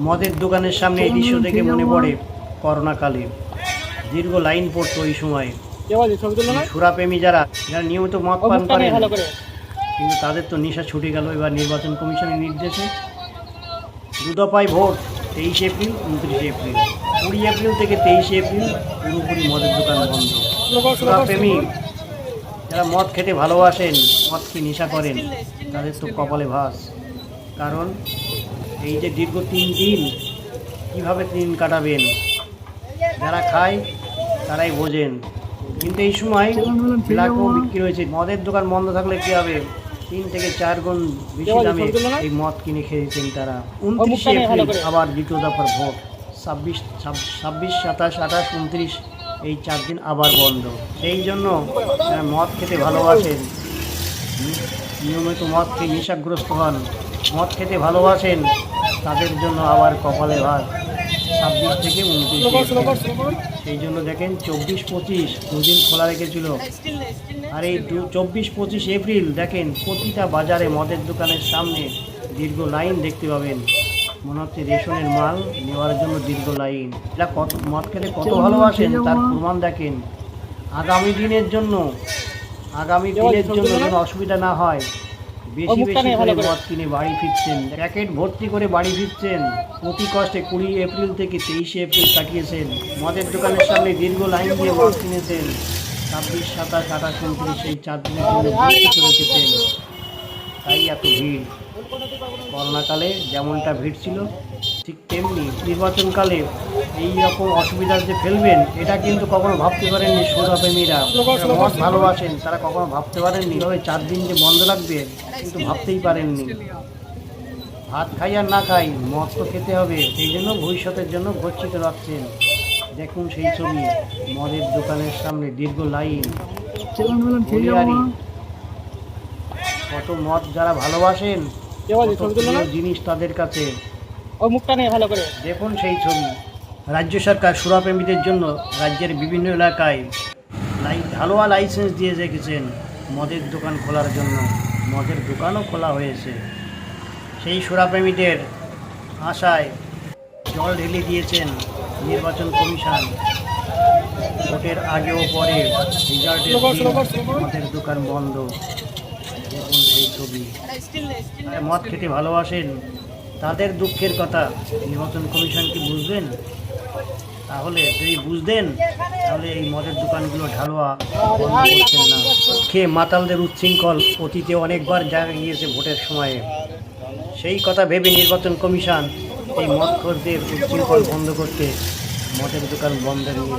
মদের দোকানের সামনে এই দৃশ্য দেখে মনে পড়ে করোনাকালে দীর্ঘ লাইন পড়তো ওই সময়। সুরাপ্রেমী যারা নিয়মিত মদ পান করেন, কিন্তু তাদের তো নেশা ছুটে গেল এবার নির্বাচন কমিশনের নির্দেশে। দুদফায় ভোট 23 এপ্রিল, 29 এপ্রিল, 20 এপ্রিল থেকে 23 এপ্রিল পুরোপুরি মদের দোকান বন্ধ। সুরাপ্রেমী যারা মদ খেতে ভালোবাসেন, মদ কি নেশা করেন, তাদের তো কপালে ভাস। কারণ এই যে দীর্ঘ 3 দিন কীভাবে দিন কাটাবেন, যারা খায় তারাই বোঝেন। কিন্তু এই সময় ব্ল্যাকও বিক্রি হয়েছে। মদের দোকান বন্ধ থাকলে কী হবে, 3 থেকে 4 গুণ বেশি দামে এই মদ কিনে খেয়েছেন তারা। 29 এপ্রিল আবার দ্বিতীয় দফার ভোট। 26, 27, 28, 29 এই 4 দিন আবার বন্ধ। সেই জন্য যারা মদ খেতে ভালোবাসেন, নিয়মিত মদ খেয়ে নেশাগ্রস্ত হন, মদ খেতে ভালোবাসেন, তাদের জন্য আবার কপালে ভাত 26 থেকে 29। সেই জন্য দেখেন 24-25 দুদিন খোলা রেখেছিল। আর এই 24-25 এপ্রিল দেখেন প্রতিটা বাজারে মদের দোকানের সামনে দীর্ঘ লাইন দেখতে পাবেন। মনে হচ্ছে রেশনের মাল নেওয়ার জন্য দীর্ঘ লাইন। এরা কত মদ খেতে কত ভালোবাসেন তার প্রমাণ দেখেন। আগামী দিনের জন্য যেন অসুবিধা না হয়, বেশি বেশি করে মদ কিনে বাড়ি ফিরছেন, প্যাকেট ভর্তি করে বাড়ি ফিরছেন। অতি কষ্টে 20 এপ্রিল থেকে 23 এপ্রিল কাটিয়েছেন। মদের দোকানের সামনে দীর্ঘ লাইন দিয়ে মদ কিনেছেন। 26, 27, 28, 29 এই 4 দিনের জন্য বঞ্চিত রেখেছেন। তাই এত ভিড়। করোনাকালে যেমনটা ভিড় ছিল, ঠিক তেমনি নির্বাচনকালে এই রকম অসুবিধার যে ফেলবেন, এটা কিন্তু কখনো ভাবতে পারেননি সুরাপ্রেমীরা। মদ ভালোবাসেন তারা কখনো ভাবতে পারেননি তবে 4 দিন যে বন্ধ লাগবে, কিন্তু ভাবতেই পারেননি। ভাত খাই আর না খাই, মদ তো খেতে হবে, সেই জন্য ভবিষ্যতের জন্য গচ্ছিত রাখছেন। দেখুন সেই ছবি, মদের দোকানের সামনে দীর্ঘ লাইন। কত মদ যারা ভালোবাসেন, জিনিস তাদের কাছে। দেখুন সেই ছবি। রাজ্য সরকার সুরাপ্রেমীদের জন্য রাজ্যের বিভিন্ন এলাকায় ঢালুয়া লাইসেন্স দিয়ে রেখেছেন মদের দোকান খোলার জন্য। মদের দোকানও খোলা হয়েছে। সেই সুরাপ্রেমীদের আশায় জল ঢেলে দিয়েছেন নির্বাচন কমিশন। ভোটের আগে ও পরে রেজাল্টের দিন মদের দোকান বন্ধ। দেখুন সেই ছবি। মদ খেতে ভালোবাসেন তাদের দুঃখের কথা নির্বাচন কমিশন কি বুঝবেন? তাহলে যদি বুঝতেন তাহলে এই মদের দোকানগুলো ঢালুয়া বন্ধ করতেন না। খেয়ে মাতালদের উচ্ছৃঙ্খল অতীতে অনেকবার জায়গা গিয়েছে ভোটের সময়ে। সেই কথা ভেবে নির্বাচন কমিশন এই মদখোরদের উচ্ছৃঙ্খল বন্ধ করতে মদের দোকান বন্ধ নিয়ে